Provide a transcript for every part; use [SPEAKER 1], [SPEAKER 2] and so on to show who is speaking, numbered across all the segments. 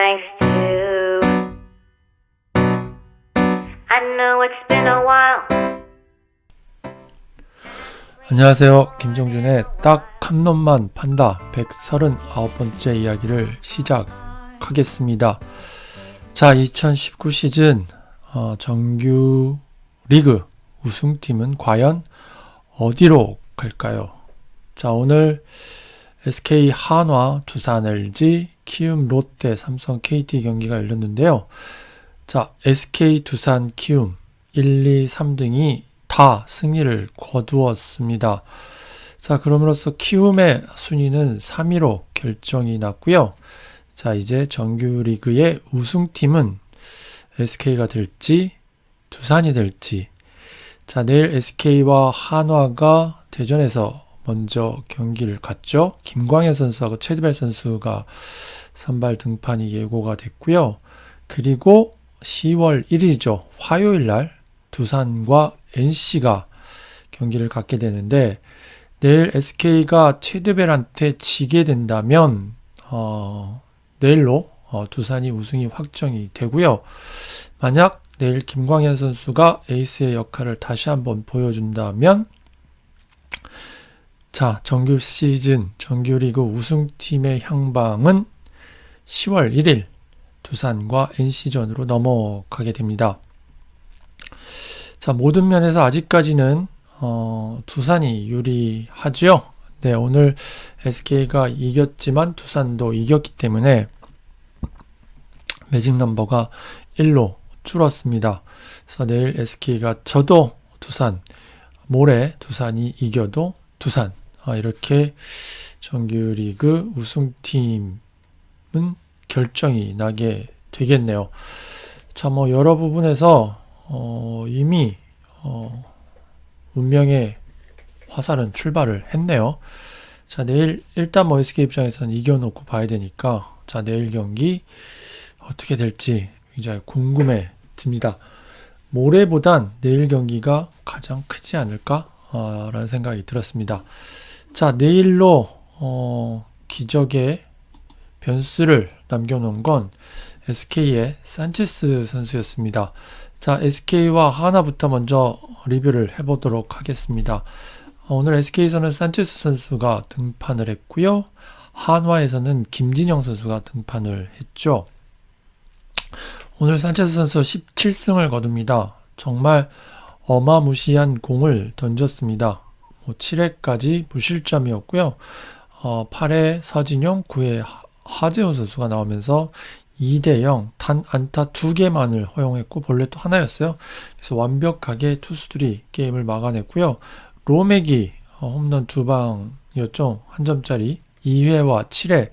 [SPEAKER 1] nice too. I know it's been a while.
[SPEAKER 2] 안녕하세요. 김정준의 딱 한 놈만 판다 139번째 이야기를 시작하겠습니다. 자, 2019 시즌 정규 리그 우승팀은 과연 어디로 갈까요? 자, 오늘 SK 한화, 두산 LG, 키움 롯데, 삼성 KT 경기가 열렸는데요. 자, SK, 두산, 키움 1, 2, 3등이 다 승리를 거두었습니다. 자, 그럼으로써 키움의 순위는 3위로 결정이 났고요. 자, 이제 정규리그의 우승팀은 SK가 될지 두산이 될지. 자, 내일 SK와 한화가 대전에서 먼저 경기를 갖죠. 김광현 선수하고 최드벨 선수가 선발 등판이 예고가 됐고요. 그리고 10월 1일이죠. 화요일 날 두산과 NC가 경기를 갖게 되는데, 내일 SK가 최드벨한테 지게 된다면 내일로 두산이 우승이 확정이 되고요. 만약 내일 김광현 선수가 에이스의 역할을 다시 한번 보여준다면, 자, 정규 시즌 정규리그 우승팀의 향방은 10월 1일 두산과 NC전으로 넘어가게 됩니다. 자, 모든 면에서 아직까지는 두산이 유리하죠. 네, 오늘 SK가 이겼지만 두산도 이겼기 때문에 매직 넘버가 1로 줄었습니다. 그래서 내일 SK가 져도 두산, 모레 두산이 이겨도 두산, 이렇게 정규리그 우승팀은 결정이 나게 되겠네요. 자, 여러 부분에서 이미 운명의 화살은 출발을 했네요. 자, 내일 일단 SK 입장에서는 이겨놓고 봐야 되니까, 자, 내일 경기 어떻게 될지 굉장히 궁금해집니다. 모레보단 내일 경기가 가장 크지 않을까? 라는 생각이 들었습니다. 자, 내일로 기적의 변수를 남겨놓은 건 SK의 산체스 선수였습니다. 자, SK와 하나부터 먼저 리뷰를 해보도록 하겠습니다. 오늘 SK에서는 산체스 선수가 등판을 했고요. 한화에서는 김진영 선수가 등판을 했죠. 오늘 산체스 선수 17승을 거둡니다. 정말 어마무시한 공을 던졌습니다. 7회까지 무실점이었고요. 8회 서진용, 9회 하재훈 선수가 나오면서 2대0 단 안타 2개만을 허용했고 볼넷도 하나였어요. 그래서 완벽하게 투수들이 게임을 막아냈고요. 로맥이 홈런 2방이었죠. 한 점짜리 2회와 7회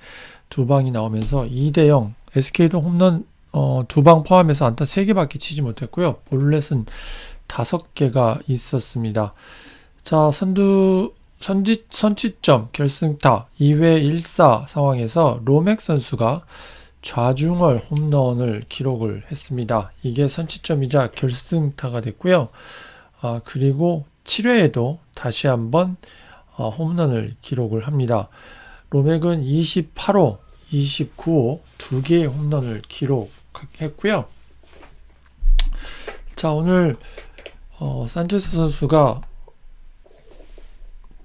[SPEAKER 2] 2방이 나오면서 2대0. SK도 홈런 2방 포함해서 안타 3개밖에 치지 못했고요. 볼넷은 5개가 있었습니다. 자, 선취점 결승타 2회 1사 상황에서 로맥 선수가 좌중월 홈런을 기록을 했습니다. 이게 선취점이자 결승타가 됐고요. 그리고 7회에도 다시 한번 홈런을 기록을 합니다. 로맥은 28호, 29호 2개의 홈런을 기록했고요. 자, 오늘 산체스 선수가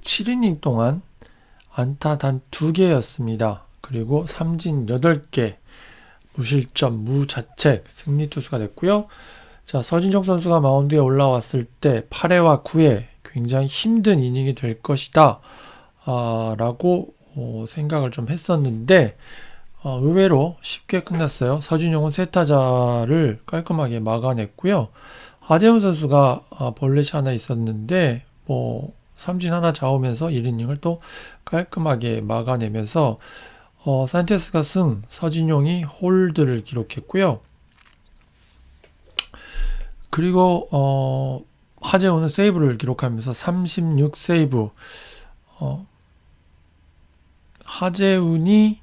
[SPEAKER 2] 7이닝 동안 안타 단 2개였습니다. 그리고 삼진 8개, 무실점, 무자책, 승리 투수가 됐고요. 자, 서진종 선수가 마운드에 올라왔을 때 8회와 9회 굉장히 힘든 이닝이 될 것이다 라고 생각을 좀 했었는데, 의외로 쉽게 끝났어요. 서진용은 세 타자를 깔끔하게 막아냈고요. 하재훈 선수가 볼넷이 하나 있었는데 삼진 하나 잡으면서 1이닝을 또 깔끔하게 막아내면서 산체스가 승, 서진용이 홀드를 기록했고요. 그리고 하재훈은 세이브를 기록하면서 36세이브. 하재훈이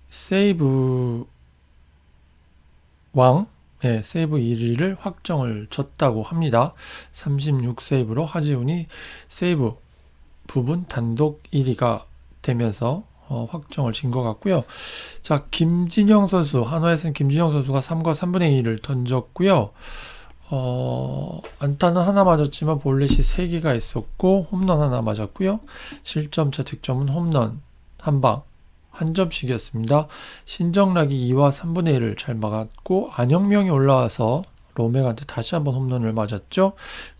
[SPEAKER 2] 세이브 왕, 세이브 1위를 확정을 졌다고 합니다. 36세이브로 하재훈이 세이브 부분 단독 1위가 되면서 확정을 진 것 같고요. 자, 김진영 선수, 한화에서는 김진영 선수가 3과 3분의 2를 던졌고요. 안타는 하나 맞았지만 볼넷이 3개가 있었고 홈런 하나 맞았고요. 실점차 득점은 홈런 한 방, 한 점씩이었습니다. 신정락이 2와 3분의 1을 잘 막았고 안영명이 올라와서 로맥한테 다시 한번 홈런을 맞았죠.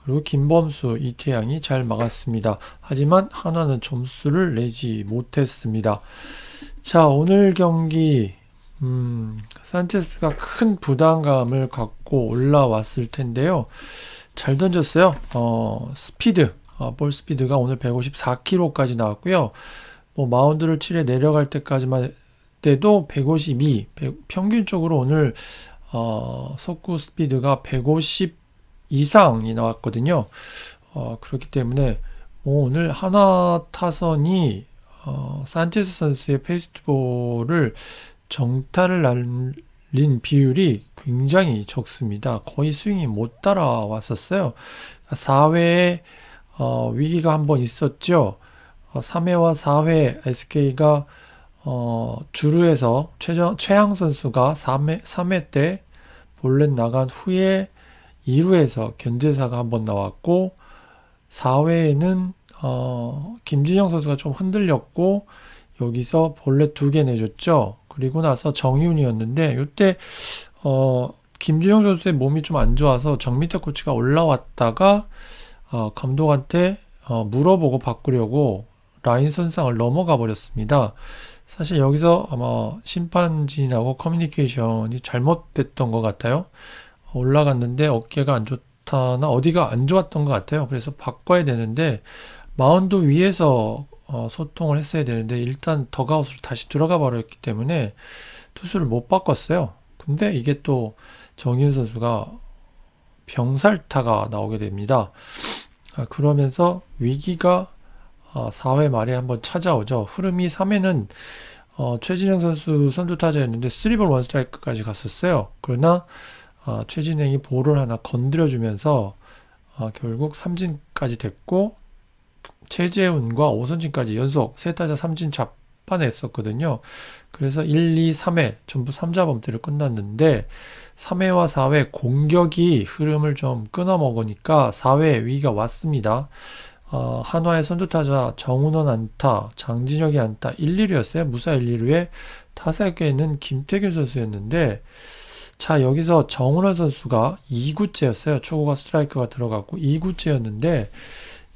[SPEAKER 2] 그리고 김범수, 이태양이 잘 막았습니다. 하지만 한화는 점수를 내지 못했습니다. 자, 오늘 경기 산체스가 큰 부담감을 갖고 올라왔을 텐데요. 잘 던졌어요. 스피드, 볼 스피드가 오늘 154km까지 나왔고요. 뭐 마운드를 칠해 내려갈 때까지만 때도 152, 평균적으로 오늘 속구 스피드가 150 이상이 나왔거든요. 그렇기 때문에 뭐 오늘 한화 타선이 산체스 선수의 페이스트볼을 정타를 날린 비율이 굉장히 적습니다. 거의 스윙이 못 따라왔었어요. 4회에 위기가 한번 있었죠. 3회와 4회 SK가 주루에서 최양 선수가 3회 때 볼넷 나간 후에 2루에서 견제사가 한번 나왔고 4회에는 김진영 선수가 좀 흔들렸고 여기서 볼넷 2개 내줬죠. 그리고 나서 정윤이었는데 이때 김진영 선수의 몸이 좀 안 좋아서 정미태 코치가 올라왔다가 감독한테 물어보고 바꾸려고 라인 선상을 넘어가 버렸습니다. 사실 여기서 아마 심판진하고 커뮤니케이션이 잘못됐던 것 같아요. 올라갔는데 어깨가 안 좋다나 어디가 안 좋았던 것 같아요. 그래서 바꿔야 되는데 마운드 위에서 소통을 했어야 되는데 일단 덕아웃으로 다시 들어가 버렸기 때문에 투수를 못 바꿨어요. 근데 이게 또 정윤 선수가 병살타가 나오게 됩니다. 그러면서 위기가 4회 말에 한번 찾아오죠. 흐름이 3회는 최진행 선수 선두타자였는데 3볼 1스트라이크까지 갔었어요. 그러나 최진행이 볼을 하나 건드려주면서 결국 삼진까지 됐고 최재훈과 오선진까지 연속 세 타자 삼진 잡아냈었거든요. 그래서 1, 2, 3회 전부 3자 범퇴로 끝났는데 3회와 4회 공격이 흐름을 좀 끊어먹으니까 4회 위기가 왔습니다. 한화의 선두타자 정운원 안타, 장진혁이 안타 1, 2루였어요. 무사 1, 2루에 타석에는 김태균 선수였는데 자, 여기서 정운원 선수가 2구째였어요. 초구가 스트라이크가 들어갔고 2구째였는데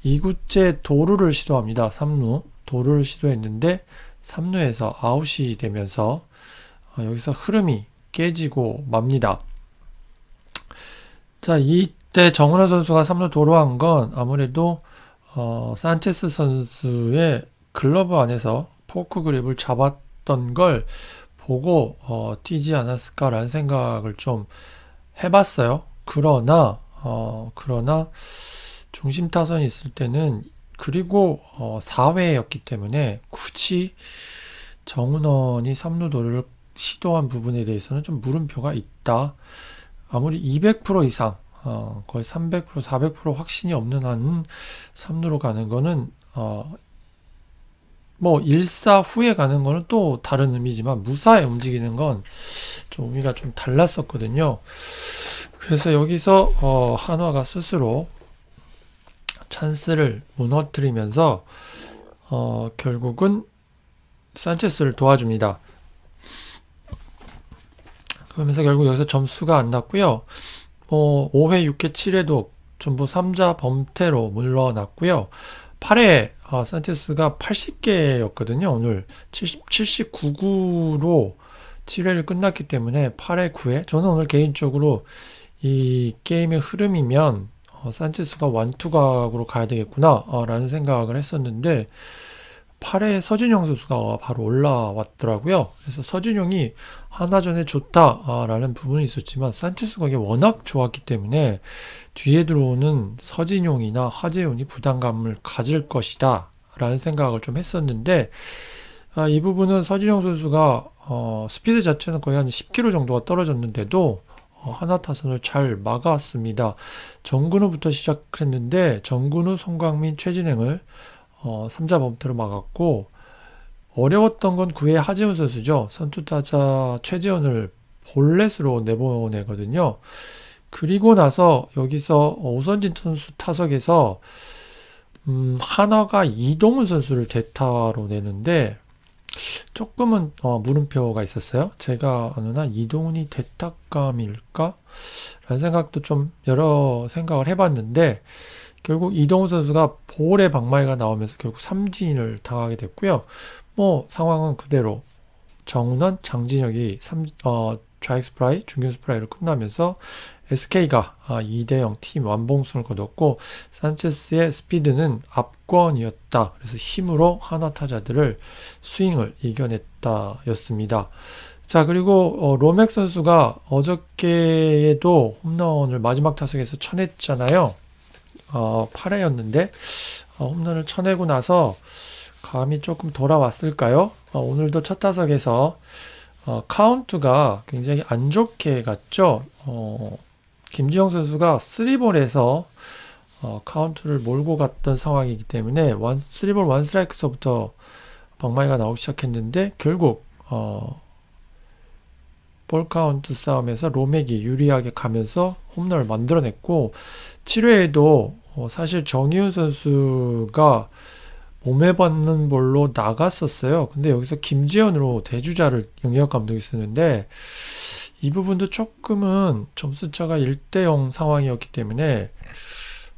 [SPEAKER 2] 2구째 도루를 시도합니다. 3루 도루를 시도했는데 3루에서 아웃이 되면서 여기서 흐름이 깨지고 맙니다. 자, 이때 정운원 선수가 3루 도루한 건 아무래도 산체스 선수의 글러브 안에서 포크 그립을 잡았던 걸 보고 튀지 않았을까라는 생각을 좀 해봤어요. 그러나 중심 타선이 있을 때는 그리고 4회였기 때문에 굳이 정은원이 3루 도루를 시도한 부분에 대해서는 좀 물음표가 있다. 아무리 200% 이상 거의 300%, 400% 확신이 없는 한 3루로 가는 거는 뭐 1사 후에 가는 거는 또 다른 의미지만 무사에 움직이는 건 좀 의미가 좀 달랐었거든요. 그래서 여기서 한화가 스스로 찬스를 무너뜨리면서 결국은 산체스를 도와줍니다. 그러면서 결국 여기서 점수가 안 났고요. 5회, 6회, 7회도 전부 3자 범퇴로 물러났고요. 8회 산체스가 80개였거든요. 오늘 79구로 7회를 끝났기 때문에 8회, 9회 저는 오늘 개인적으로 이 게임의 흐름이면 산체스가 완투각으로 가야 되겠구나 라는 생각을 했었는데 8회 서진용 선수가 바로 올라왔더라고요. 그래서 서진용이 한화전에 좋다라는 부분이 있었지만 산체스가 이게 워낙 좋았기 때문에 뒤에 들어오는 서진용이나 하재훈이 부담감을 가질 것이다 라는 생각을 좀 했었는데 이 부분은 서진용 선수가 스피드 자체는 거의 한 10km 정도가 떨어졌는데도 한화 타선을 잘 막았습니다. 정근우부터 시작했는데 정근우, 송강민, 최진행을 3자 범퇴로 막았고 어려웠던 건 9회 하재훈 선수죠. 선두타자 최재훈을 볼넷으로 내보내거든요. 그리고 나서 여기서 오선진 선수 타석에서 한화가 이동훈 선수를 대타로 내는데 조금은 물음표가 있었어요. 제가 어느 날 이동훈이 대타감일까? 라는 생각도 좀 여러 생각을 해봤는데 결국 이동훈 선수가 볼에 방망이가 나오면서 결국 삼진을 당하게 됐고요. 뭐 상황은 그대로 정우원, 장진혁이 좌익 스프라이, 중견 스프라이로 끝나면서 SK가 2대0 팀 완봉승을 거뒀고 산체스의 스피드는 압권이었다. 그래서 힘으로 한화 타자들을 스윙을 이겨냈다 였습니다. 자, 그리고 로맥 선수가 어저께에도 홈런을 마지막 타석에서 쳐냈잖아요. 8회였는데 홈런을 쳐내고 나서 감이 조금 돌아왔을까요? 오늘도 첫 타석에서 카운트가 굉장히 안 좋게 갔죠. 김지영 선수가 3볼에서 카운트를 몰고 갔던 상황이기 때문에 3볼 1스트라이크서부터 방망이가 나오기 시작했는데 결국 볼 카운트 싸움에서 로맥이 유리하게 가면서 홈런을 만들어냈고 7회에도 사실 정희훈 선수가 몸에 받는 볼로 나갔었어요. 근데 여기서 김지현으로 대주자를 영역 감독이 쓰는데 이 부분도 조금은 점수차가 1대0 상황이었기 때문에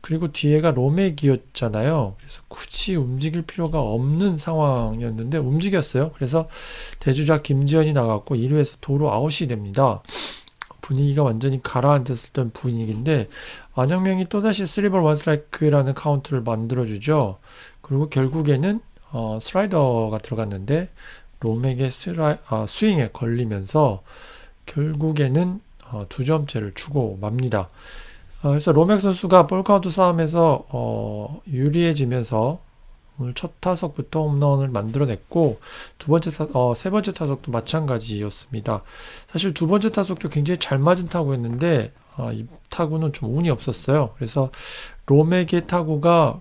[SPEAKER 2] 그리고 뒤에가 로맥이었잖아요. 그래서 굳이 움직일 필요가 없는 상황이었는데 움직였어요. 그래서 대주자 김지현이 나갔고 1루에서 도루 아웃이 됩니다. 분위기가 완전히 가라앉았던 분위기인데 안영명이 또다시 3볼 1스트라이크라는 카운트를 만들어주죠. 그리고 결국에는 슬라이더가 들어갔는데 로맥의 스윙에 걸리면서 결국에는 2점째를 주고 맙니다. 그래서 로맥 선수가 볼카운트 싸움에서 유리해지면서 오늘 첫 타석부터 홈런을 만들어냈고 세 번째 타석도 마찬가지였습니다. 사실 두 번째 타석도 굉장히 잘 맞은 타구였는데 이 타구는 좀 운이 없었어요. 그래서 로맥의 타구가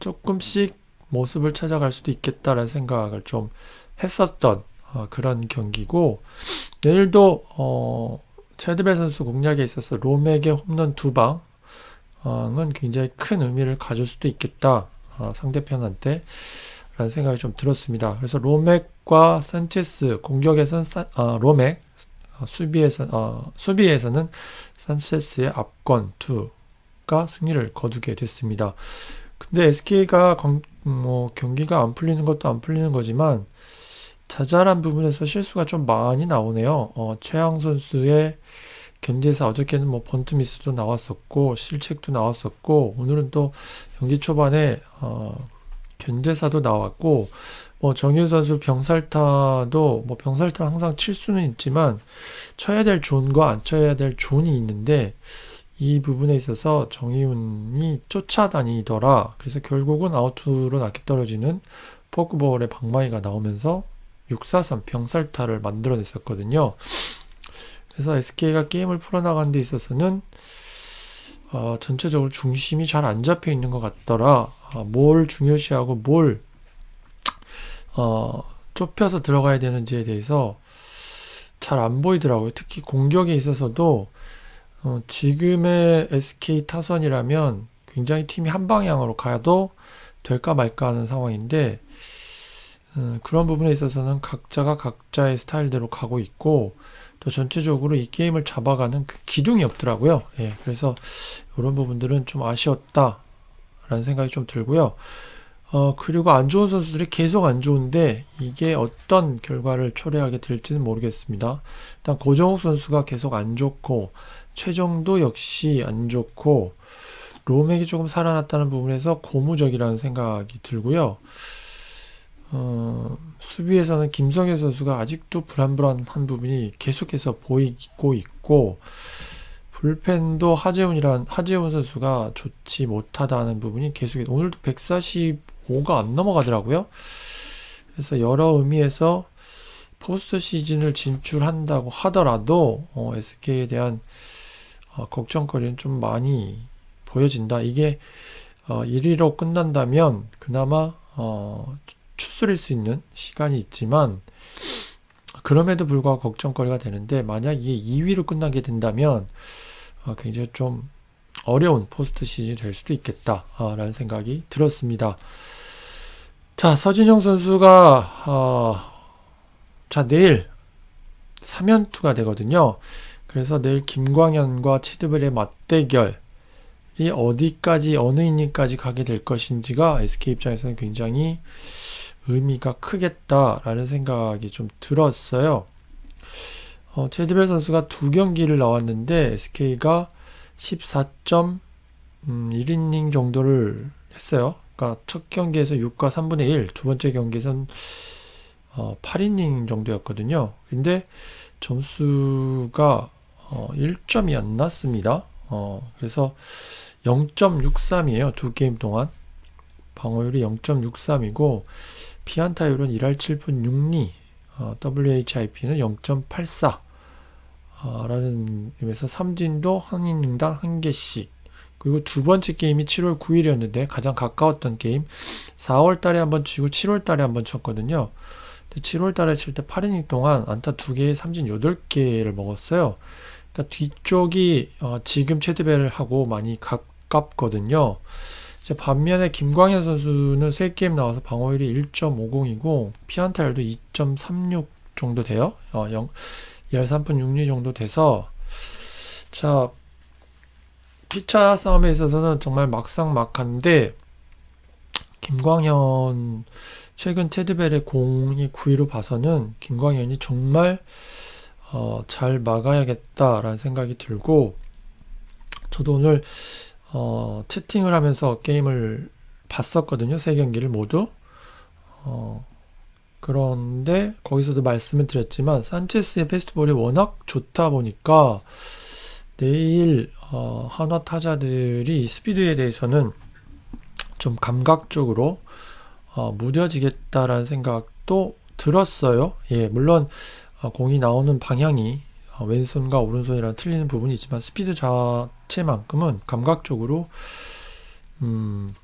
[SPEAKER 2] 조금씩 모습을 찾아갈 수도 있겠다라는 생각을 좀 했었던 그런 경기고 내일도 체드벨 선수 공략에 있어서 로맥의 홈런 2방은 굉장히 큰 의미를 가질 수도 있겠다. 상대편한테 라는 생각이 좀 들었습니다. 그래서 로맥과 산체스 공격에서는 로맥 수비에서는 산체스의 압권 2가 승리를 거두게 됐습니다. 근데 SK가 경기가 안 풀리는 것도 안 풀리는 거지만 자잘한 부분에서 실수가 좀 많이 나오네요. 최양 선수의 견제에서 어저께는 뭐 번트 미스도 나왔었고 실책도 나왔었고 오늘은 또 경기 초반에 견제사도 나왔고 뭐 정윤 선수 병살타도 뭐 병살타 항상 칠 수는 있지만 쳐야 될 존과 안 쳐야 될 존이 있는데 이 부분에 있어서 정희훈이 쫓아다니더라. 그래서 결국은 아웃으로 낮게 떨어지는 포크볼의 방망이가 나오면서 6-4-3 병살타를 만들어냈었거든요. 그래서 SK가 게임을 풀어나가는 데 있어서는 전체적으로 중심이 잘 안 잡혀 있는 것 같더라. 뭘 중요시하고 뭘 좁혀서 들어가야 되는지에 대해서 잘 안 보이더라고요. 특히 공격에 있어서도 지금의 SK 타선이라면 굉장히 팀이 한 방향으로 가도 될까 말까 하는 상황인데 그런 부분에 있어서는 각자가 각자의 스타일대로 가고 있고 또 전체적으로 이 게임을 잡아가는 그 기둥이 없더라고요. 예, 그래서 이런 부분들은 좀 아쉬웠다라는 생각이 좀 들고요. 그리고 안 좋은 선수들이 계속 안 좋은데 이게 어떤 결과를 초래하게 될지는 모르겠습니다. 일단 고정욱 선수가 계속 안 좋고 최정도 역시 안 좋고 로맥이 조금 살아났다는 부분에서 고무적이라는 생각이 들고요. 수비에서는 김성현 선수가 아직도 불안불안한 부분이 계속해서 보이고 있고 불펜도 하재훈 선수가 좋지 못하다는 부분이 계속 오늘도 145가 안 넘어가더라고요. 그래서 여러 의미에서 포스트 시즌을 진출한다고 하더라도 SK에 대한 걱정거리는 좀 많이 보여진다. 이게 1위로 끝난다면 그나마 추스릴 수 있는 시간이 있지만 그럼에도 불구하고 걱정거리가 되는데 만약 이게 2위로 끝나게 된다면 굉장히 좀 어려운 포스트 시즌이 될 수도 있겠다 라는 생각이 들었습니다. 자, 서진영 선수가 자 내일 3연투가 되거든요. 그래서 내일 김광현과 치드벨의 맞대결이 어디까지 어느 이닝까지 가게 될 것인지가 SK 입장에서는 굉장히 의미가 크겠다라는 생각이 좀 들었어요. 치드벨 선수가 2경기를 나왔는데 SK가 14.1이닝 정도를 했어요. 그러니까 첫 경기에서 6과 3분의 1, 두 번째 경기에서는 8이닝 정도였거든요. 근데 점수가 1점이 안 났습니다. 그래서 0.63이에요. 두 게임 동안. 방어율이 0.63이고 피안타율은 1할 7푼 6리, WHIP는 0.84 라는 의미에서 삼진도 한 이닝당 한 개씩. 그리고 두 번째 게임이 7월 9일이었는데 가장 가까웠던 게임 4월 달에 한번 치고 7월 달에 한번 쳤거든요. 7월 달에 칠 때 8이닝 동안 안타 2개에 삼진 8개를 먹었어요. 그러니까 뒤쪽이 지금 체드벨하고 많이 가깝거든요. 이제 반면에 김광현 선수는 3게임 나와서 방어율이 1.50이고 피안타율도 2.36 정도 돼요. 2할 3푼 6리 정도 돼서 자 피차 싸움에 있어서는 정말 막상막한데 김광현 최근 체드벨의 공이 9위로 봐서는 김광현이 정말 잘 막아야겠다라는 생각이 들고 저도 오늘 채팅을 하면서 게임을 봤었거든요. 3경기를 모두. 그런데 거기서도 말씀을 드렸지만 산체스의 패스트볼이 워낙 좋다 보니까 내일 한화 타자들이 스피드에 대해서는 좀 감각적으로 무뎌지겠다라는 생각도 들었어요. 예, 물론 공이 나오는 방향이 왼손과 오른손이랑 틀리는 부분이 있지만 스피드 자체만큼은 감각적으로 좀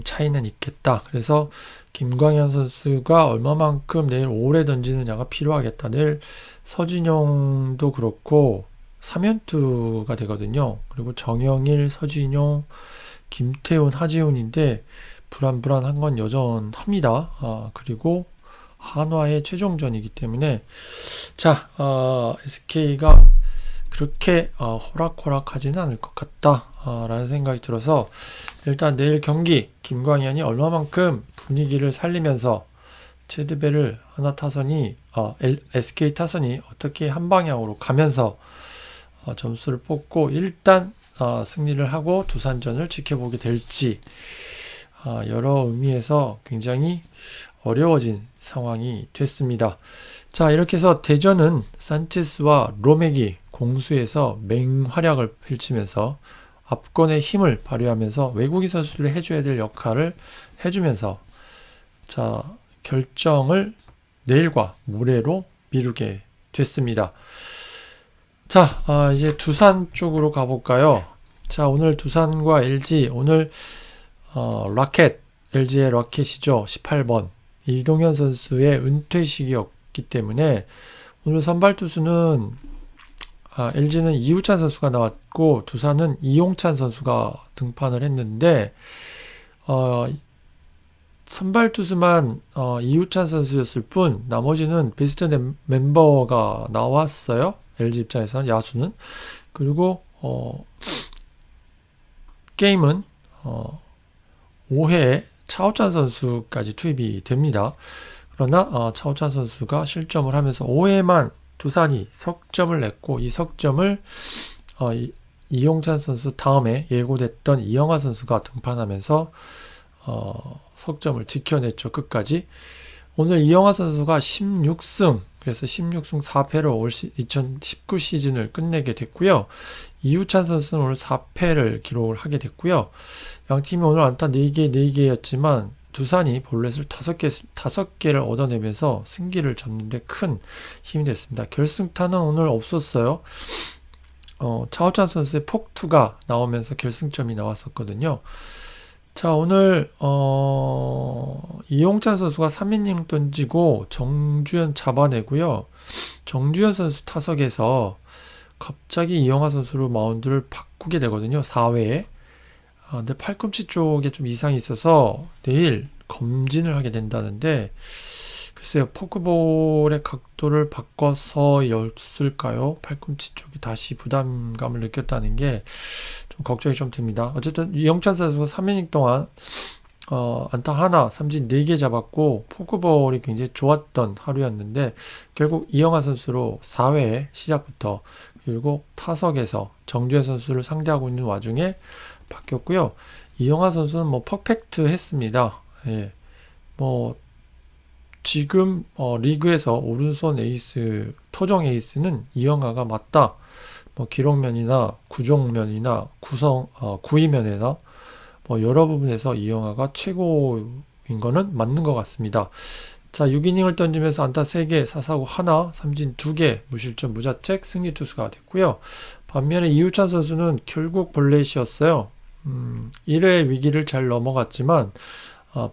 [SPEAKER 2] 차이는 있겠다. 그래서 김광현 선수가 얼마만큼 내일 오래 던지느냐가 필요하겠다. 내일 서진용도 그렇고 3연투가 되거든요. 그리고 정영일, 서진용, 김태훈, 하지훈인데 불안한 건 여전합니다. 그리고 한화의 최종전이기 때문에 자 SK가 그렇게 호락호락하지는 않을 것 같다 라는 생각이 들어서 일단 내일 경기 김광현이 얼마만큼 분위기를 살리면서 체드벨을 하나 타선이 SK 타선이 어떻게 한 방향으로 가면서 점수를 뽑고 일단 승리를 하고 두산전을 지켜보게 될지 여러 의미에서 굉장히 어려워진 상황이 됐습니다. 자, 이렇게 해서 대전은 산체스와 로맥이 공수에서 맹활약을 펼치면서 압권의 힘을 발휘하면서 외국인 선수들이 해줘야 될 역할을 해주면서 자, 결정을 내일과 모레로 미루게 됐습니다. 자, 이제 두산 쪽으로 가볼까요? 자, 오늘 두산과 LG, 오늘 LG의 라켓이죠. 18번. 이동현 선수의 은퇴식이었기 때문에 오늘 선발 투수는 LG는 이우찬 선수가 나왔고 두산은 이용찬 선수가 등판을 했는데 선발 투수만 이우찬 선수였을 뿐 나머지는 베스트 멤버가 나왔어요. LG 입장에서는 야수는. 그리고 게임은 5회에 차오찬 선수까지 투입이 됩니다. 그러나 차오찬 선수가 실점을 하면서 5회만 두산이 석점을 냈고 이 석점을 이용찬 선수 다음에 예고됐던 이영하 선수가 등판하면서 석점을 지켜냈죠. 끝까지. 오늘 이영하 선수가 16승 그래서 16승 4패로 올 2019 시즌을 끝내게 됐고요. 이우찬 선수는 오늘 4패를 기록을 하게 됐고요. 양팀이 오늘 안타 4개, 4개였지만 두산이 볼넷을 5개를 얻어내면서 승기를 잡는데 큰 힘이 됐습니다. 결승타는 오늘 없었어요. 차오찬 선수의 폭투가 나오면서 결승점이 나왔었거든요. 자, 오늘 이용찬 선수가 3이닝 던지고 정주현 잡아내고요. 정주현 선수 타석에서 갑자기 이영하 선수로 마운드를 바꾸게 되거든요. 4회에. 근데 팔꿈치 쪽에 좀 이상이 있어서 내일 검진을 하게 된다는데, 글쎄요, 포크볼의 각도를 바꿔서였을까요? 팔꿈치 쪽이 다시 부담감을 느꼈다는 게 좀 걱정이 좀 됩니다. 어쨌든 이영찬 선수가 3이닝 동안 안타 하나, 삼진 4개 잡았고 포크볼이 굉장히 좋았던 하루였는데, 결국 이영하 선수로 4회 시작부터 그리고 타석에서 정주현 선수를 상대하고 있는 와중에 바뀌었고요. 이영하 선수는 뭐 퍼펙트 했습니다. 예. 뭐 지금 리그에서 오른손 에이스, 토종 에이스는 이영하가 맞다. 뭐 기록면이나 구종면이나 구위면에나 뭐 여러 부분에서 이영하가 최고인 거는 맞는 것 같습니다. 자, 6이닝을 던지면서 안타 3개, 사사구 하나, 삼진 2개, 무실점 무자책, 승리 투수가 됐고요. 반면에 이우찬 선수는 결국 볼넷이었어요. 1회 위기를 잘 넘어갔지만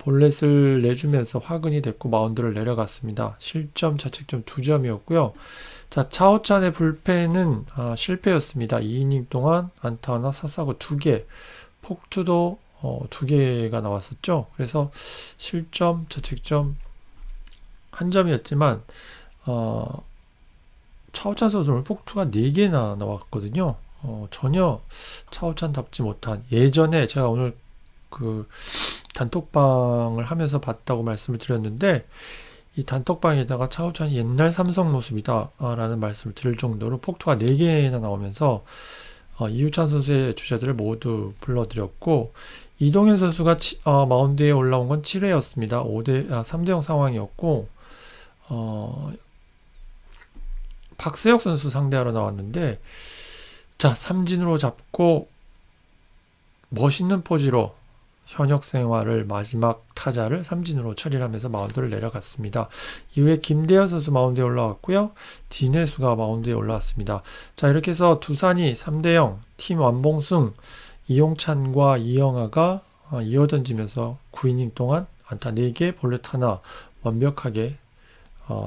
[SPEAKER 2] 볼넷을 내주면서 화근이 됐고 마운드를 내려갔습니다. 실점, 자책점 2점이었고요. 자, 차오찬의 불펜은 실패였습니다. 2이닝 동안 안타 하나, 사사구 2개, 폭투도 2개가 나왔었죠. 그래서 실점, 자책점 1점이었지만 차오찬 선수 오늘 폭투가 4개나 나왔거든요. 전혀 차오찬답지 못한, 예전에 제가 오늘 그 단톡방을 하면서 봤다고 말씀을 드렸는데, 이 단톡방에다가 차오찬이 옛날 삼성 모습이다 라는 말씀을 드릴 정도로 폭투가 4개나 나오면서 이우찬 선수의 주자들을 모두 불러드렸고, 이동현 선수가 마운드에 올라온 건 7회였습니다. 3대0 상황이었고, 박세혁 선수 상대하러 나왔는데, 자, 삼진으로 잡고 멋있는 포즈로 현역 생활을 마지막 타자를 삼진으로 처리를 하면서 마운드를 내려갔습니다. 이후에 김대현 선수 마운드에 올라왔고요. 진해수가 마운드에 올라왔습니다. 자, 이렇게 해서 두산이 3대0 팀 완봉승, 이용찬과 이영하가 이어던지면서 9이닝 동안 안타 4개, 볼넷 하나 완벽하게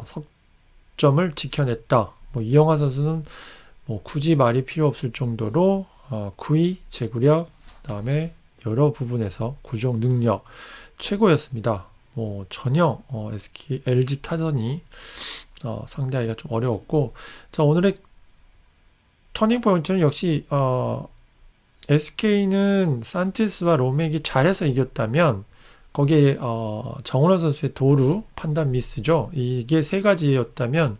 [SPEAKER 2] 석점을 지켜냈다. 뭐 이영하 선수는 뭐 굳이 말이 필요 없을 정도로 구위, 제구력, 그다음에 여러 부분에서 구종 능력 최고였습니다. 뭐 전혀 LG 타선이 상대하기가 좀 어려웠고, 자, 오늘의 터닝 포인트는 역시 SK는 산티스와 로맥이 잘해서 이겼다면, 거기에 정은호 선수의 도루 판단 미스죠. 이게 3가지였다면,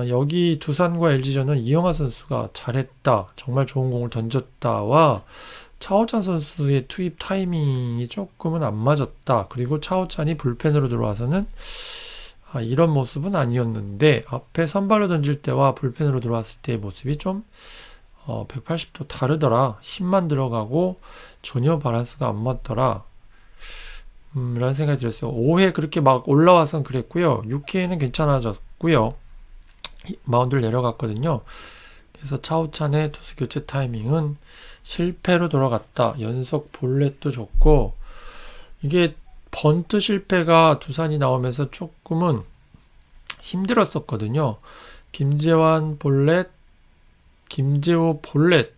[SPEAKER 2] 여기 두산과 LG전은 이영하 선수가 잘했다, 정말 좋은 공을 던졌다와 차오찬 선수의 투입 타이밍이 조금은 안 맞았다. 그리고 차오찬이 불펜으로 들어와서는 이런 모습은 아니었는데, 앞에 선발로 던질 때와 불펜으로 들어왔을 때의 모습이 좀 180도 다르더라. 힘만 들어가고 전혀 밸런스가 안 맞더라. 라는 생각이 들었어요. 5회 그렇게 막 올라와선 그랬고요. 6회에는 괜찮아졌고요. 마운드를 내려갔거든요. 그래서 차오찬의 투수 교체 타이밍은 실패로 돌아갔다. 연속 볼넷도 줬고, 이게 번트 실패가 두산이 나오면서 조금은 힘들었었거든요. 김재환 볼넷, 김재호 볼넷,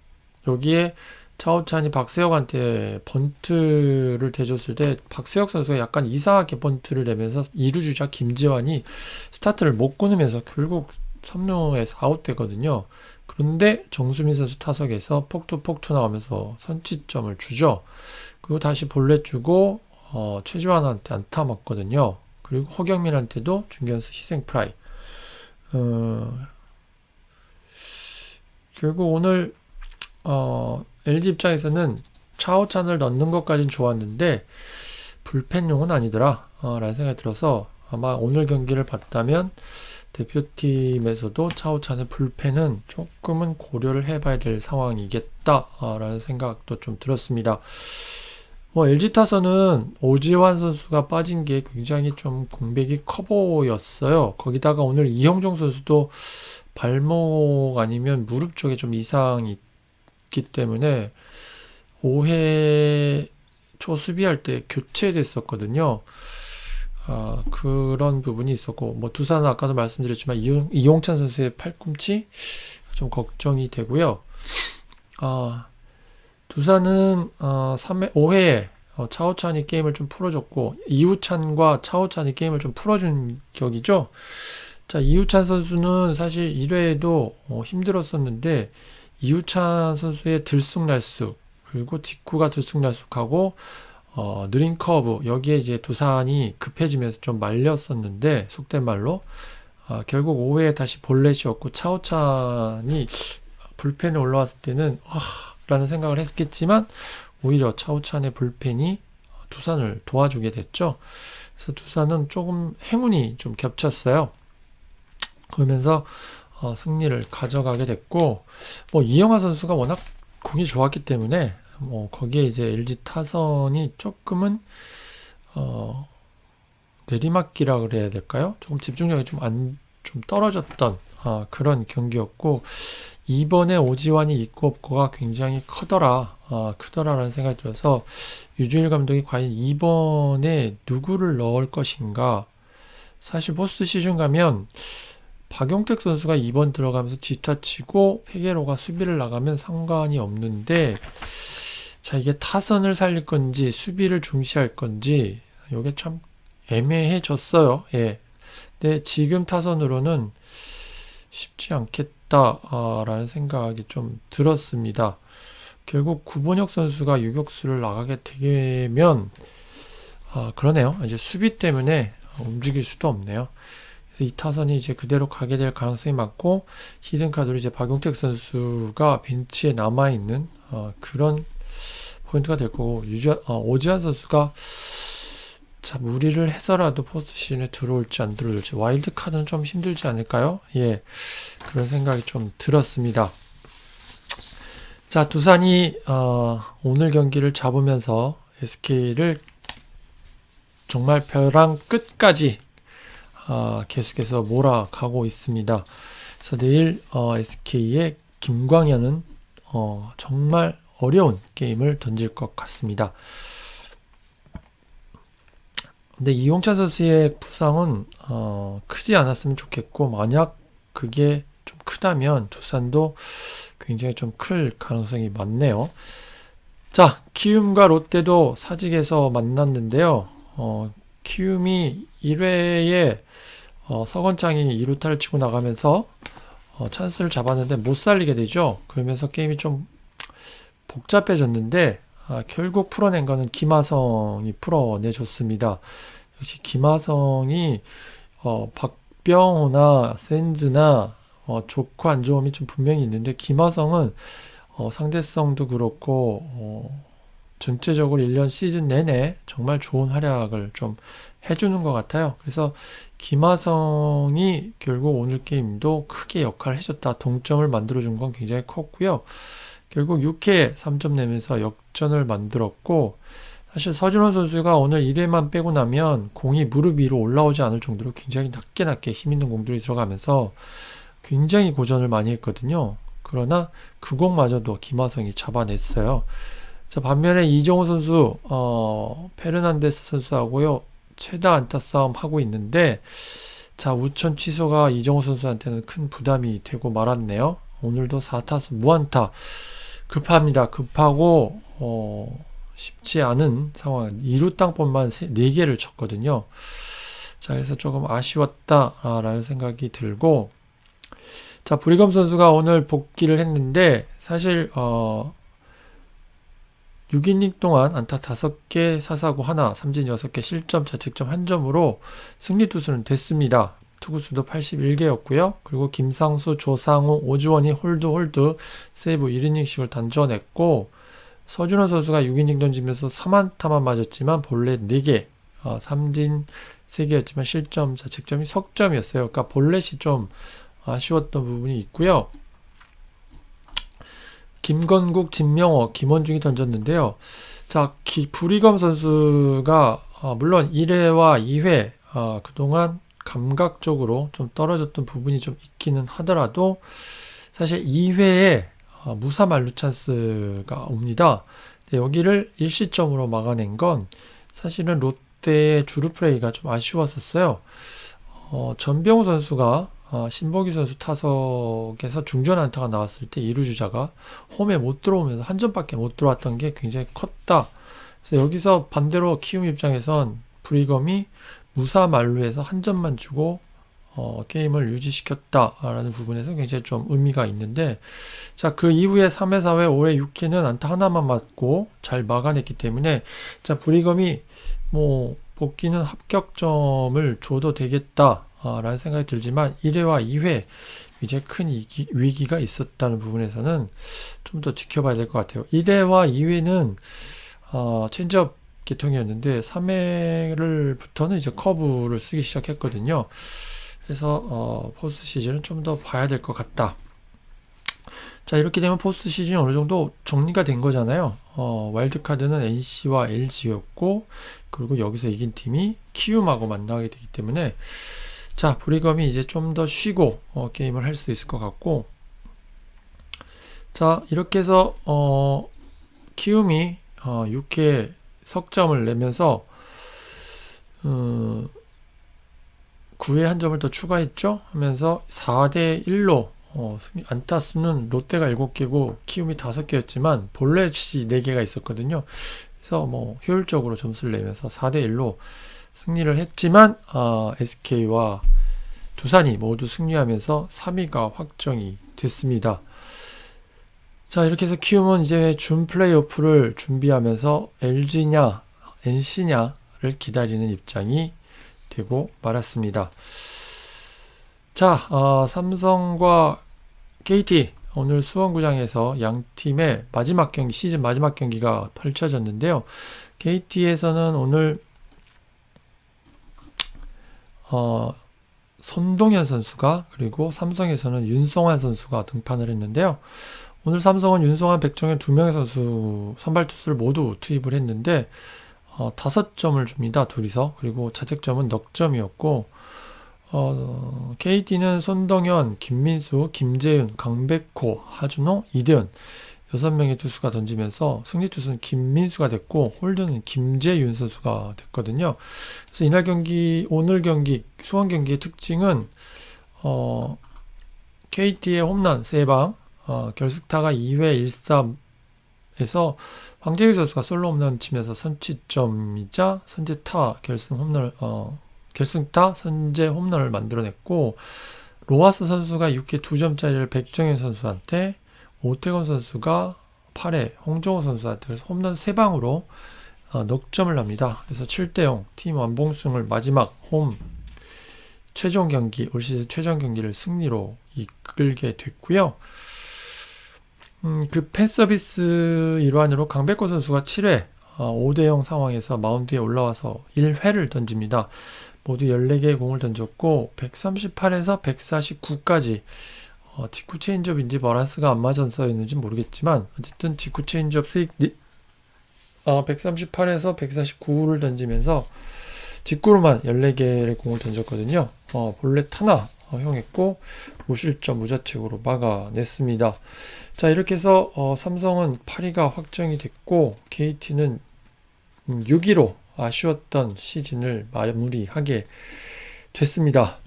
[SPEAKER 2] 여기에 차오찬이 박세혁한테 번트를 대줬을 때 박세혁 선수가 약간 이상하게 번트를 내면서 2루 주자 김재환이 스타트를 못 끊으면서 결국 3루에서 아웃되거든요. 그런데 정수민 선수 타석에서 폭투 나오면서 선취점을 주죠. 그리고 다시 볼넷 주고 최지환한테 안타 맞거든요. 그리고 허경민한테도 중견수 희생 프라이. 결국 오늘 LG 입장에서는 차오찬을 넣는 것까진 좋았는데 불펜용은 아니더라 라는 생각이 들어서, 아마 오늘 경기를 봤다면 대표팀에서도 차오찬의 불펜은 조금은 고려를 해봐야 될 상황이겠다 라는 생각도 좀 들었습니다. 뭐 LG 타선은 오지환 선수가 빠진 게 굉장히 좀 공백이 커 보였어요. 거기다가 오늘 이형종 선수도 발목 아니면 무릎 쪽에 좀 이상이 있기 때문에 5회 초 수비할 때 교체됐었거든요. 그런 부분이 있었고, 뭐 두산은 아까도 말씀드렸지만 이용찬 선수의 팔꿈치 좀 걱정이 되고요. 두산은 3회, 5회에 차우찬이 게임을 좀 풀어줬고, 이우찬과 차우찬이 게임을 좀 풀어준 격이죠. 자, 이우찬 선수는 사실 1회에도 힘들었었는데, 이우찬 선수의 들쑥날쑥, 그리고 직구가 들쑥날쑥하고, 느린 커브, 여기에 이제 두산이 급해지면서 좀 말렸었는데, 속된 말로, 결국 5회에 다시 볼넷이었고, 차우찬이 불펜에 올라왔을 때는, 라는 생각을 했겠지만, 오히려 차우찬의 불펜이 두산을 도와주게 됐죠. 그래서 두산은 조금 행운이 좀 겹쳤어요. 그러면서 승리를 가져가게 됐고, 뭐 이영하 선수가 워낙 공이 좋았기 때문에 뭐 거기에 이제 LG 타선이 조금은 내리막기라 그래야 될까요? 조금 집중력이 좀 떨어졌던 그런 경기였고, 이번에 오지환이 있고 없고가 굉장히 크더라라는 생각이 들어서 유주일 감독이 과연 이번에 누구를 넣을 것인가. 사실 포스트 시즌 가면 박용택 선수가 2번 들어가면서 지타 치고 페게로가 수비를 나가면 상관이 없는데, 자, 이게 타선을 살릴 건지 수비를 중시할 건지 이게 참 애매해졌어요. 예. 근데 지금 타선으로는 쉽지 않겠다라는 생각이 좀 들었습니다. 결국 구본혁 선수가 유격수를 나가게 되면 그러네요. 이제 수비 때문에 움직일 수도 없네요. 그래서 이 타선이 이제 그대로 가게 될 가능성이 많고, 히든카드로 이제 박용택 선수가 벤치에 남아있는 그런 포인트가 될 거고, 오지환 선수가 자, 무리를 해서라도 포스트 시즌에 들어올지 안 들어올지, 와일드 카드는 좀 힘들지 않을까요? 예, 그런 생각이 좀 들었습니다. 자, 두산이 오늘 경기를 잡으면서 SK를 정말 벼랑 끝까지 계속해서 몰아가고 있습니다. 그래서 내일 SK의 김광현은 정말 어려운 게임을 던질 것 같습니다. 근데 이용찬 선수의 부상은 크지 않았으면 좋겠고, 만약 그게 좀 크다면 두산도 굉장히 좀 클 가능성이 많네요. 자, 키움과 롯데도 사직에서 만났는데요. 키움이 1회에 서건창이 2루타를 치고 나가면서 찬스를 잡았는데 못 살리게 되죠. 그러면서 게임이 좀 복잡해졌는데, 결국 풀어낸 거는 김하성이 풀어내줬습니다. 역시 김하성이 박병호나 센즈나 좋고 안 좋음이 좀 분명히 있는데, 김하성은 상대성도 그렇고 전체적으로 1년 시즌 내내 정말 좋은 활약을 좀 해주는 것 같아요. 그래서 김하성이 결국 오늘 게임도 크게 역할을 해줬다. 동점을 만들어준 건 굉장히 컸고요. 결국 6회 3점 내면서 역전을 만들었고, 사실 서준원 선수가 오늘 1회만 빼고 나면 공이 무릎 위로 올라오지 않을 정도로 굉장히 낮게 힘 있는 공들이 들어가면서 굉장히 고전을 많이 했거든요. 그러나 그 공마저도 김하성이 잡아냈어요. 자, 반면에 이정호 선수, 페르난데스 선수하고요, 최다 안타 싸움 하고 있는데, 자, 우천 취소가 이정호 선수한테는 큰 부담이 되고 말았네요. 오늘도 4타수 무안타. 급합니다. 급하고 쉽지 않은 상황. 2루 땅볼만 4개를 쳤거든요. 자, 그래서 조금 아쉬웠다라는 생각이 들고, 자, 브리검 선수가 오늘 복귀를 했는데, 사실 6이닝 동안 안타 5개, 사사구 하나, 삼진 6개, 실점, 자책점 1점으로 승리 투수는 됐습니다. 투구수도 81개였고요. 그리고 김상수, 조상우, 오주원이 홀드, 세이브 1이닝씩을 던져냈고, 서준원 선수가 6이닝 던지면서 3안타만 맞았지만 볼넷 4개, 삼진 3개였지만 실점, 자책점이 석점이었어요. 그러니까 볼넷이 좀 아쉬웠던 부분이 있고요. 김건국, 진명호, 김원중이 던졌는데요. 자, 브리검 선수가 물론 1회와 2회 그동안 감각적으로 좀 떨어졌던 부분이 좀 있기는 하더라도, 사실 2회에 무사 만루 찬스가 옵니다. 근데 여기를 1시점으로 막아낸 건 사실은 때의 주루 플레이가 좀 아쉬웠었어요. 전병우 선수가 신보기 선수 타석에서 중전 안타가 나왔을 때 2루 주자가 홈에 못 들어오면서 한 점밖에 못 들어왔던 게 굉장히 컸다. 그래서 여기서 반대로 키움 입장에선 브리검이 무사 만루에서 한 점만 주고 게임을 유지시켰다라는 부분에서 굉장히 좀 의미가 있는데, 자, 그 이후에 3회, 4회, 5회, 6회는 안타 하나만 맞고 잘 막아냈기 때문에, 자, 브리검이 뭐 복귀는 합격점을 줘도 되겠다라는 생각이 들지만 1회와 2회 이제 큰 위기가 있었다는 부분에서는 좀 더 지켜봐야 될 것 같아요. 1회와 2회는 체인지업 계통이었는데 3회를부터는 이제 커브를 쓰기 시작했거든요. 그래서 포스트 시즌은 좀 더 봐야 될 것 같다. 자, 이렇게 되면 포스트 시즌이 어느 정도 정리가 된 거잖아요. 와일드카드는 NC와 LG였고, 그리고 여기서 이긴 팀이 키움하고 만나게 되기 때문에, 자, 브리검이 이제 좀 더 쉬고 게임을 할 수 있을 것 같고, 자, 이렇게 해서 키움이 6회 석점을 내면서 9회 한 점을 더 추가했죠? 하면서 4대1로 안타 수는 롯데가 7개고 키움이 5개였지만 볼넷이 4개가 있었거든요. 그래서 뭐 효율적으로 점수를 내면서 4대1로 승리를 했지만 SK와 두산이 모두 승리하면서 3위가 확정이 됐습니다. 자, 이렇게 해서 키움은 이제 준 플레이오프를 준비하면서 LG냐 NC냐를 기다리는 입장이 되고 말았습니다. 자, 삼성과 KT 오늘 수원구장에서 양 팀의 마지막 경기, 시즌 마지막 경기가 펼쳐졌는데요. KT에서는 오늘 손동현 선수가, 그리고 삼성에서는 윤성환 선수가 등판을 했는데요. 오늘 삼성은 윤성환, 백정현 2명의 선수 선발 투수를 모두 투입을 했는데 5점을 줍니다. 둘이서. 그리고 자책점은 넉 점이었고, KT는 손동현, 김민수, 김재윤, 강백호, 하준호, 이대현 6명의 투수가 던지면서 승리 투수는 김민수가 됐고 홀드는 김재윤 선수가 됐거든요. 그래서 오늘 경기, 수원 경기의 특징은 KT의 홈런 3방, 결승타가 2회 1-3에서 황재규 선수가 솔로 홈런 치면서 선취점이자 선제타 결승타 선제 홈런을 만들어냈고, 로하스 선수가 6회 2점짜리를 백정현 선수한테, 오태곤 선수가 8회 홍정호 선수한테, 그래서 홈런 3방으로 넉 점을 합니다. 그래서 7대0 팀 완봉승을 마지막 홈 최종 경기, 올 시즌 최종 경기를 승리로 이끌게 됐고요. 그 팬서비스 일환으로 강백호 선수가 7회 5대0 상황에서 마운드에 올라와서 1회를 던집니다. 모두 14개의 공을 던졌고 138에서 149까지 직구 체인지업인지 바란스가 안 맞아서였는지 모르겠지만 어쨌든 직구 체인지업 138에서 149를 던지면서 직구로만 14개의 공을 던졌거든요. 볼넷 하나 허용했고 무실점 무자책으로 막아냈습니다. 자, 이렇게 해서 삼성은 8위가 확정이 됐고 KT는 6위로 아쉬웠던 시즌을 마무리하게 됐습니다.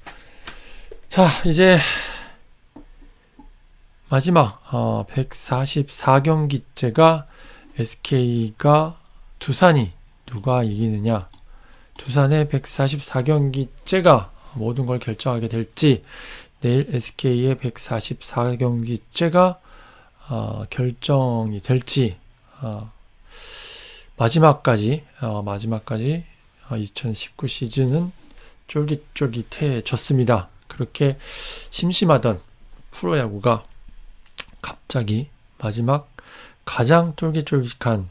[SPEAKER 2] 자, 이제 마지막 144경기째가 SK가 두산이 누가 이기느냐, 두산의 144경기째가 모든 걸 결정하게 될지, 내일 SK의 144경기째가 결정이 될지, 마지막까지 2019 시즌은 쫄깃쫄깃해졌습니다. 그렇게 심심하던 프로야구가 갑자기 마지막 가장 쫄깃쫄깃한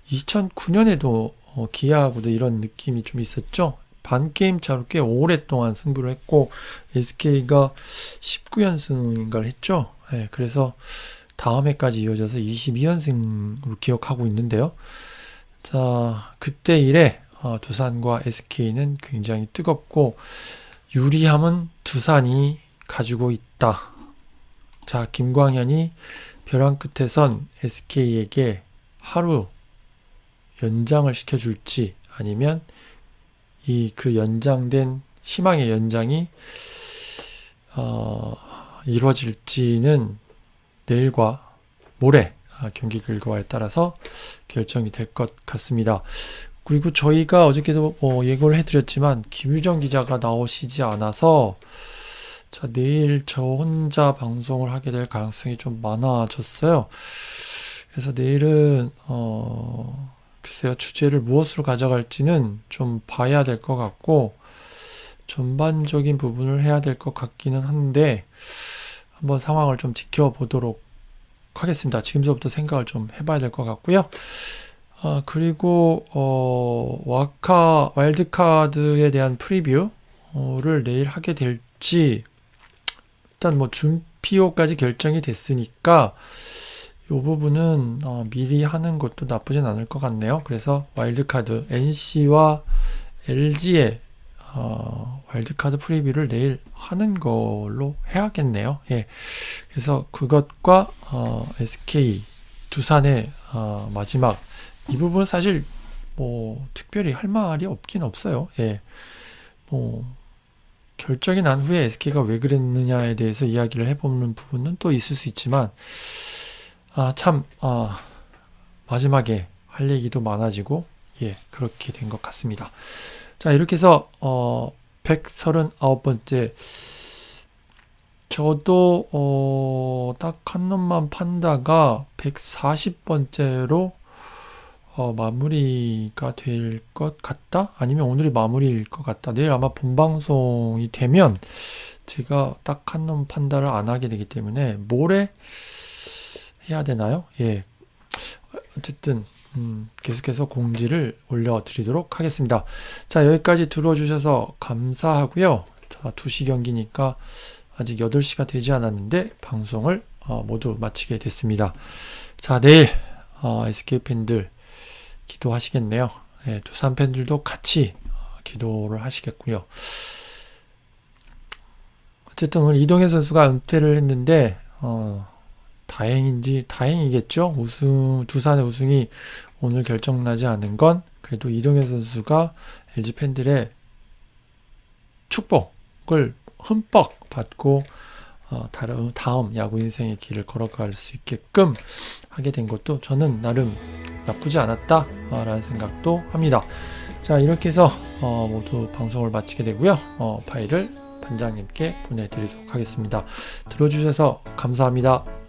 [SPEAKER 2] 2009년에도 기아하고도 이런 느낌이 좀 있었죠. 반게임 차로 꽤 오랫동안 승부를 했고 SK가 19연승인가를 했죠. 네, 그래서 다음 해까지 이어져서 22연승으로 기억하고 있는데요. 자, 그때 이래 두산과 SK는 굉장히 뜨겁고 유리함은 두산이 가지고 있다. 자, 김광현이 벼랑 끝에 선 SK에게 하루 연장을 시켜줄지 아니면 그 연장된 희망의 연장이 이루어질지는 내일과 모레 경기 결과에 따라서 결정이 될 것 같습니다. 그리고 저희가 어저께도 예고를 해드렸지만 김유정 기자가 나오시지 않아서 자, 내일 저 혼자 방송을 하게 될 가능성이 좀 많아졌어요. 그래서 내일은 글쎄요, 주제를 무엇으로 가져갈지는 좀 봐야 될 것 같고 전반적인 부분을 해야 될 것 같기는 한데 한번 상황을 좀 지켜보도록 하겠습니다. 지금부터 생각을 좀 해봐야 될 것 같고요. 그리고 와일드카드에 대한 프리뷰를 내일 하게 될지 일단 뭐 준피오까지 결정이 됐으니까 이 부분은 미리 하는 것도 나쁘진 않을 것 같네요. 그래서 와일드카드 NC와 LG의 와일드카드 프리뷰를 내일 하는 걸로 해야겠네요. 예. 그래서 그것과 SK 두산의 마지막 이 부분 사실 뭐 특별히 할 말이 없긴 없어요. 예. 뭐 결정이 난 후에 SK가 왜 그랬느냐에 대해서 이야기를 해보는 부분은 또 있을 수 있지만 마지막에 할 얘기도 많아지고 예, 그렇게 된 것 같습니다. 자, 이렇게 해서 139번째 저도 딱 한 놈만 판다가 140번째로 마무리가 될 것 같다? 아니면 오늘이 마무리일 것 같다. 내일 아마 본방송이 되면 제가 딱 한 놈 판다를 안 하게 되기 때문에 모레 해야 되나요? 예. 어쨌든 계속해서 공지를 올려드리도록 하겠습니다. 자, 여기까지 들어주셔서 감사하고요. 자, 2시 경기니까 아직 8시가 되지 않았는데 방송을 모두 마치게 됐습니다. 자, 내일 SK 팬들 기도하시겠네요. 예, 두산 팬들도 같이 기도를 하시겠고요. 어쨌든 오늘 이동현 선수가 은퇴를 했는데 다행이겠죠. 두산의 우승이 오늘 결정나지 않은 건 그래도 이동현 선수가 LG 팬들의 축복을 흠뻑 받고 다음 야구 인생의 길을 걸어갈 수 있게끔 하게 된 것도 저는 나름 나쁘지 않았다라는 생각도 합니다. 자, 이렇게 해서 모두 방송을 마치게 되고요. 파일을 반장님께 보내드리도록 하겠습니다. 들어주셔서 감사합니다.